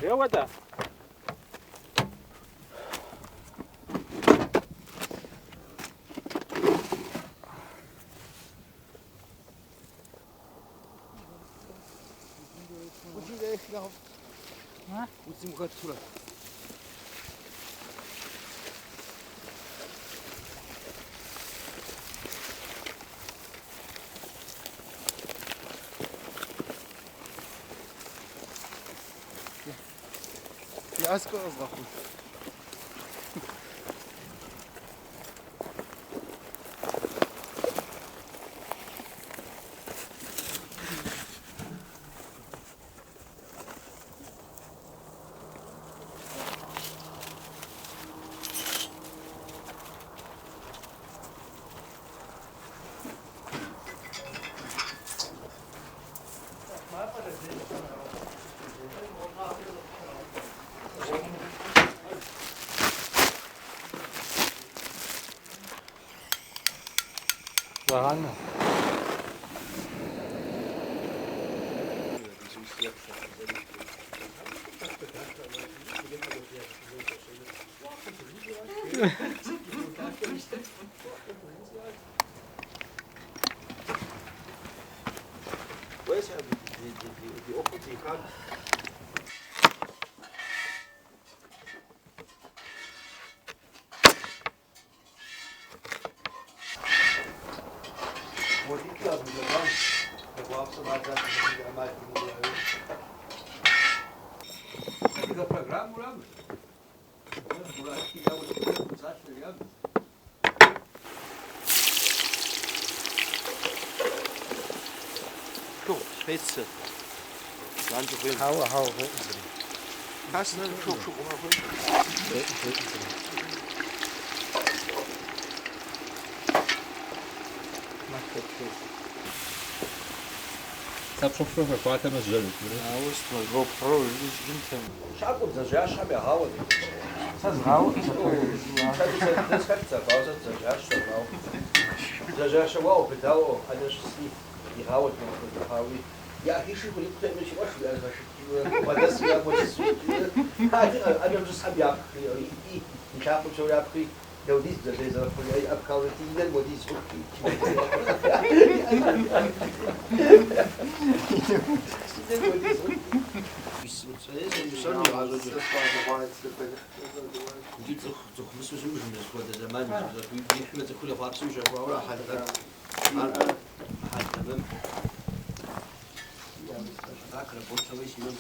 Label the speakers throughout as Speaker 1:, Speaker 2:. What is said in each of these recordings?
Speaker 1: يا ودا
Speaker 2: Fiasko z dachu.
Speaker 1: Ладно.
Speaker 3: die Охоты как? Вот и я буду вам, я вам сама так не мать не буду. Это программа рам. Я вот зашел я. Zo, spitsen. Danke schön.
Speaker 1: Hou.
Speaker 3: Hast du einen Schuh
Speaker 4: Sapshopshov хватано жжёт.
Speaker 1: А вот что, GoPro лежит.
Speaker 3: ЩакIuэгъуэр хам яхават.
Speaker 1: Сазгау.
Speaker 3: Das hat zerbaut, зажаш вау, педало, а даже си. Die Haut noch, Haui. Ja, hier schon liegt der mich auch schwer, weil das ja was ist. Also das haben ja ich habe schon ja pris. Da ist das ist von der Abkaufstien, wo die so. Die doch müssen wir schon das wurde der Mann, wie mit der coole Fahrzeuge war halt تمام فاكر بوتوي شنو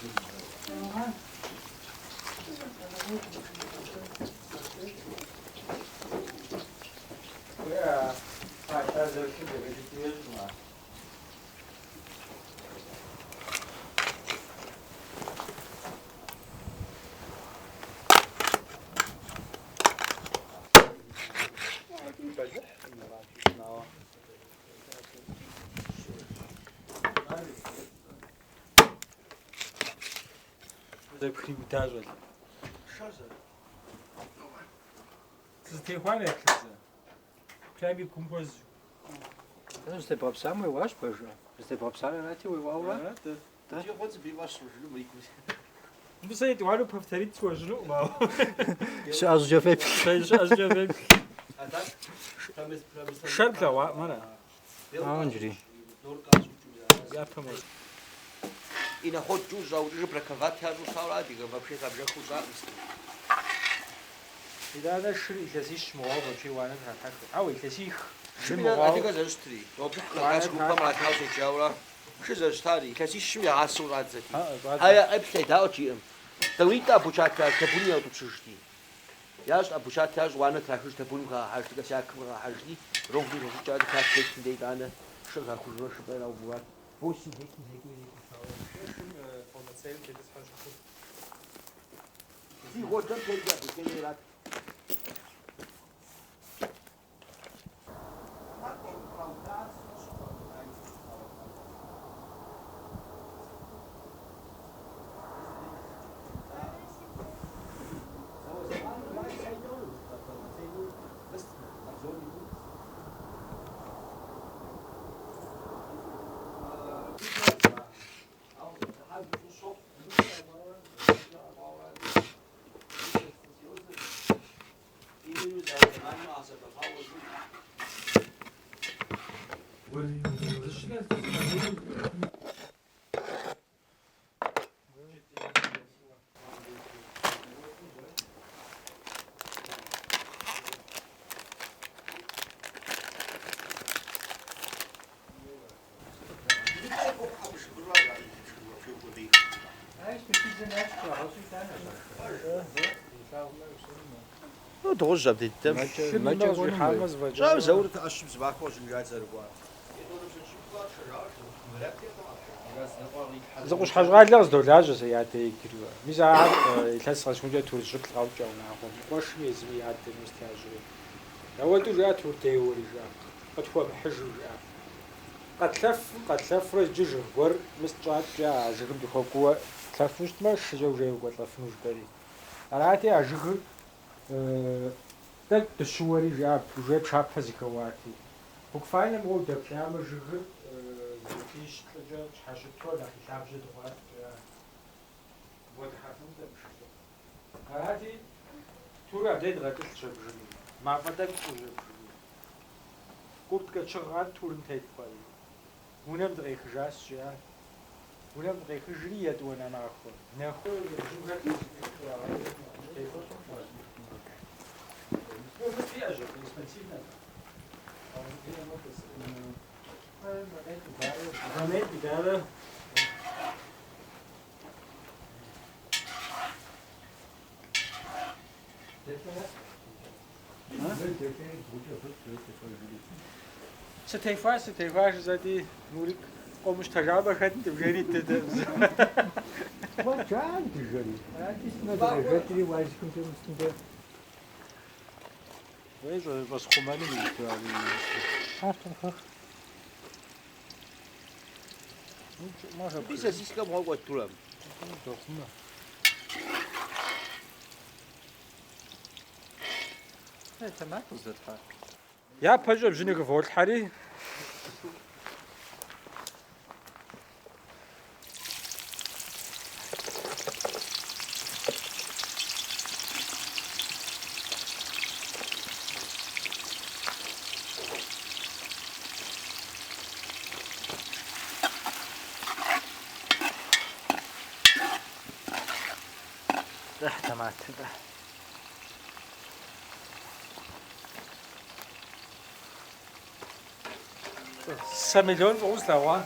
Speaker 1: Зэпхри удажвал.
Speaker 3: Шаза.
Speaker 1: Зэтехуанэ яхлызэ. Прями кумпоз.
Speaker 2: Сте попсам уаш пэжа. Сте попсам нати уауа.
Speaker 3: Да. Я вот тебе ваш служил, мы икус.
Speaker 1: Ну сэй дуару повторить сложно, вау.
Speaker 2: Аз жафеп.
Speaker 3: А так?
Speaker 1: Шарплава, мара.
Speaker 2: Анжри.
Speaker 1: Я помог.
Speaker 3: И на ход чужа уже проковать я русала, дига вообще как же хузарский.
Speaker 1: И да, да, шли, если шмова, вообще ванат хатак. А вы если их
Speaker 3: шмова. А ты как застри? Вот раз группа малахал сечаула. Что за старый? Если шмия асурат зати. А я эпсей да очи. Давита обучаться, что буня тут шишти. Я ж обучаться ж ванат траху, что бунга, а что всякого хажди. Ровно обучаться как техники дана. Что за хуже, что было убывать. 8 техники.
Speaker 1: полноценный, это сразу.
Speaker 3: И вот там я Ну, тоже обдетем. Жав заурт ашиб збахош нгаазаргва.
Speaker 1: زقوش حاجة لا قصدو لا جزء يعطي كيلو. ميزة يلحس غاش مجا تور شكل غاوجا وناخذ. واش ميزمي يعطي مستعجل. أول تو جات ورتي ورجع. قد هو بحجر جاء. قد لف رز جيجر ور مستعد جاء زكم دخوكوا لف مش مش جو جاي وقت لف مش بري. أراتي أجيك تك تشوري جاء وجاي بشاب هزكواتي. وكفاية مو دكتور مجيك فيش تلجأ حاجة تولى في شعب جدوات بود حرفم ده بشه. هاتی تو را دید غاتل شبجنی. ما فداك شبجنی. قلت كشغال تورن تيت قاي. ونام دقيق جاس جا. ونام دقيق جري يدونا ناخذ. ناخذ جوهات. بس في أجر إسماعيلنا. Замет бедара. ستيفاش زادي نورك قومش تجربة خدت بجري تدرس.
Speaker 2: ما كان تجري. هذه سنة وايش كنت مستنده.
Speaker 1: ويش بس خماني ميتوا
Speaker 3: Bisa siska mau buat tulam.
Speaker 1: يا بجو بجنيك فوق الحري. تمام. 5 مليون فلوس لوا.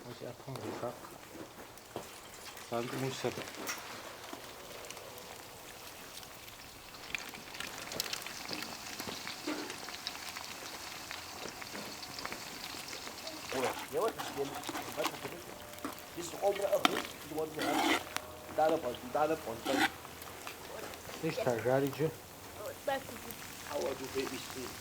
Speaker 1: وش أفهم بيخاف. صارت مش سبب. Лишь тажали же.
Speaker 3: How do you baby sleep?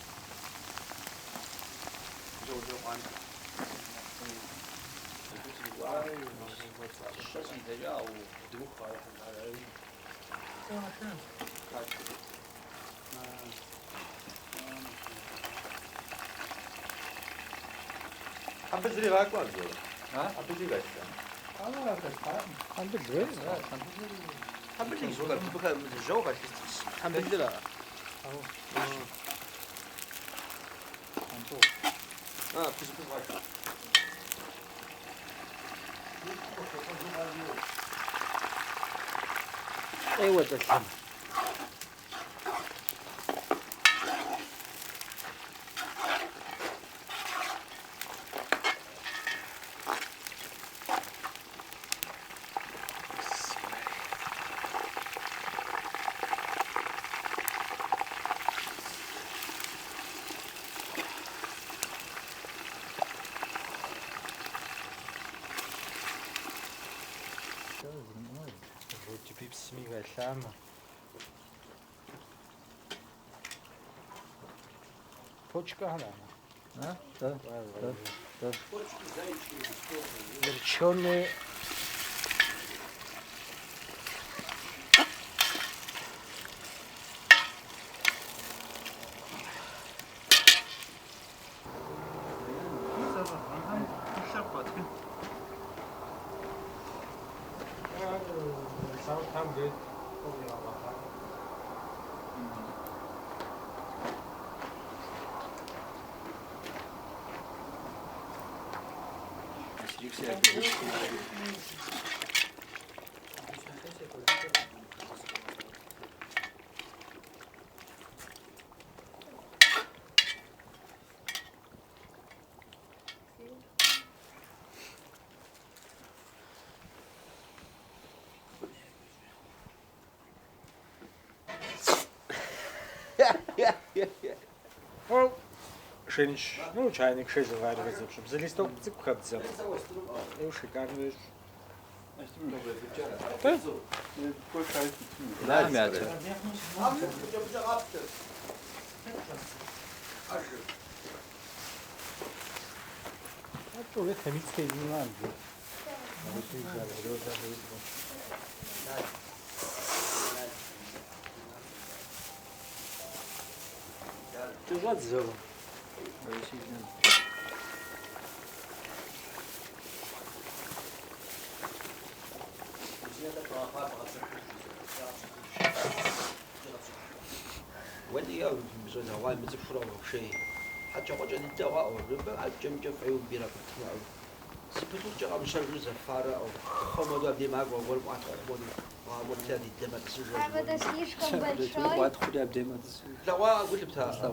Speaker 3: 한배들이 갈 거야, 한배들이 갈 거야.
Speaker 2: 한배들.
Speaker 3: 한배들이 소가 부탁하면 저거 같이 한배들아. 부스부스 갈까.
Speaker 2: 애워졌어.
Speaker 1: Тебе смега сама. Почка она.
Speaker 2: Да, да.
Speaker 1: Тушёный. Там где Шинч, ну, чайник шесть заваривается, чтобы за листок цыпка взял. И шикарно. Да?
Speaker 3: Да, мята.
Speaker 1: А то это хамицкий не надо. Ты же отзывал.
Speaker 3: ولی یا مثلا هوای مثل فرام شيء حتى قجن الدواء أو الربا عجم جف عيون بيرا كتنا أو سبتو جا مشان روز فارا أو خمود أبدي معك وأقول ما تخمود ما مرتدي دم تسجل
Speaker 5: هذا слишком большой.
Speaker 2: What could have been?
Speaker 3: لا وأقول بتاع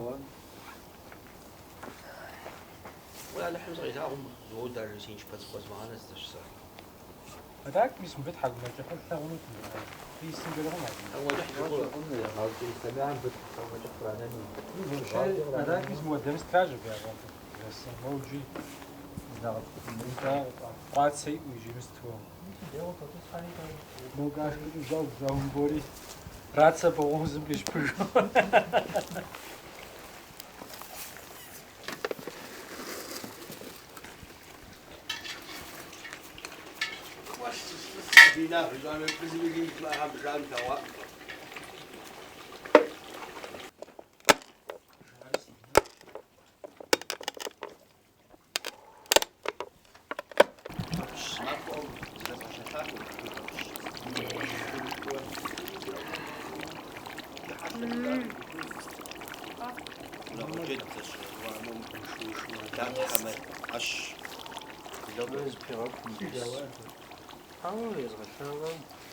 Speaker 3: ولا نحن صغير هم زود درسين شو بس معنا استشسا
Speaker 1: هذاك اسمه فتح ما تحط ثغنوت في سنجرهم
Speaker 3: هو نحن
Speaker 1: هذاك اسمه ديمستراجر يا رب بس موجي انت قاعد سيء ويجي مستوى موقعش كده زاوم بوري راتسا بوغزم بيش بيجو
Speaker 3: بينا رجال الفيزيكي ما هم رجال دواء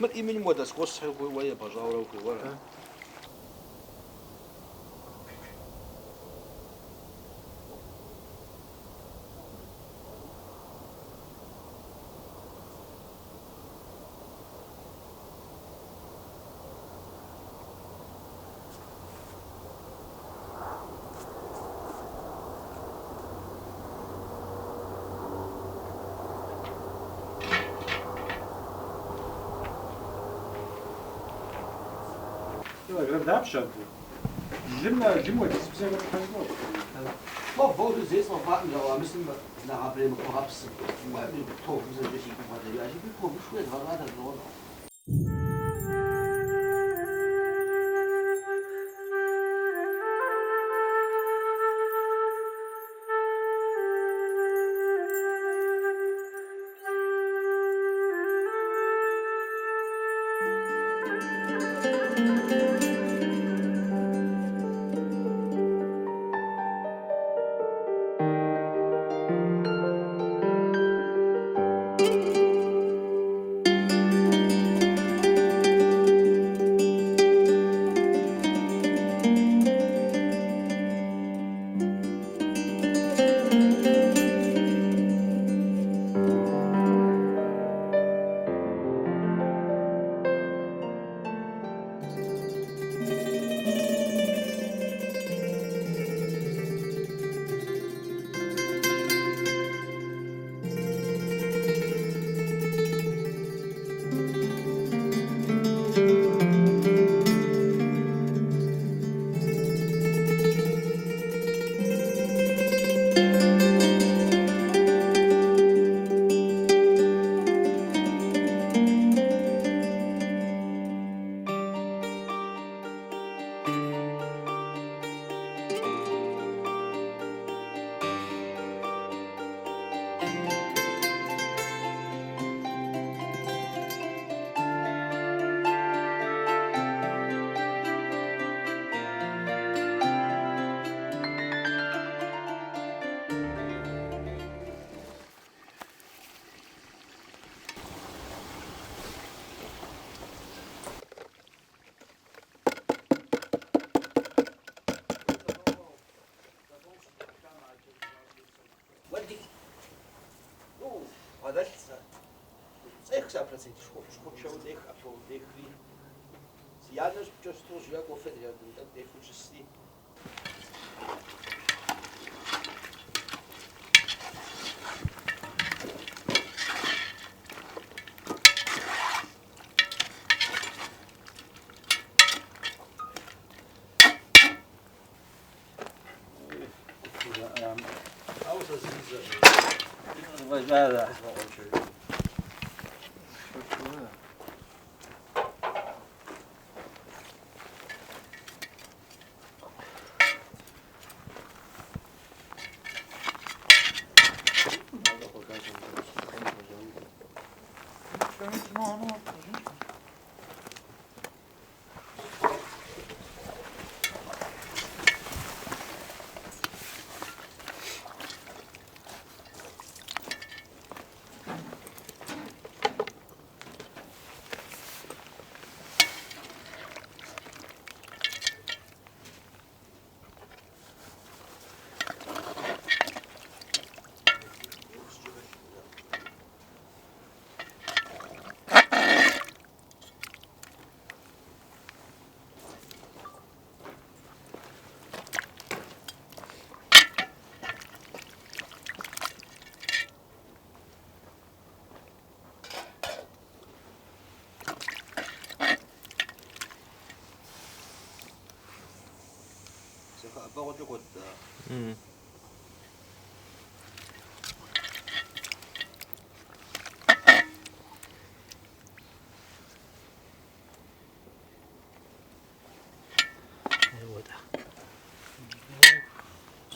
Speaker 3: من إيمن مودس قصة ويا بجاورة وكورة.
Speaker 1: 그럼 다음 시간도. 지금 뭐 디스플레이가 가지고.
Speaker 3: Mal Fotos jetzt noch warten, aber müssen wir nach Abrede korrupsen. Weil wir betroffen sind durch die Kupperte. Ja, ich bin komisch, war weiter dort. 아빠가 죽었다.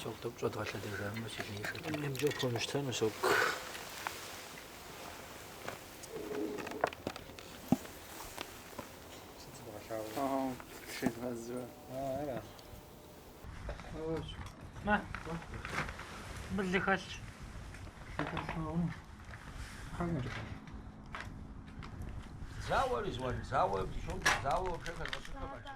Speaker 2: Sok da csodálat de nem most is. Nem jobb, hogy most nem sok.
Speaker 1: къэдыухащ.
Speaker 3: Зауэр is one. Зауэр, тушёный, зауэр вообще как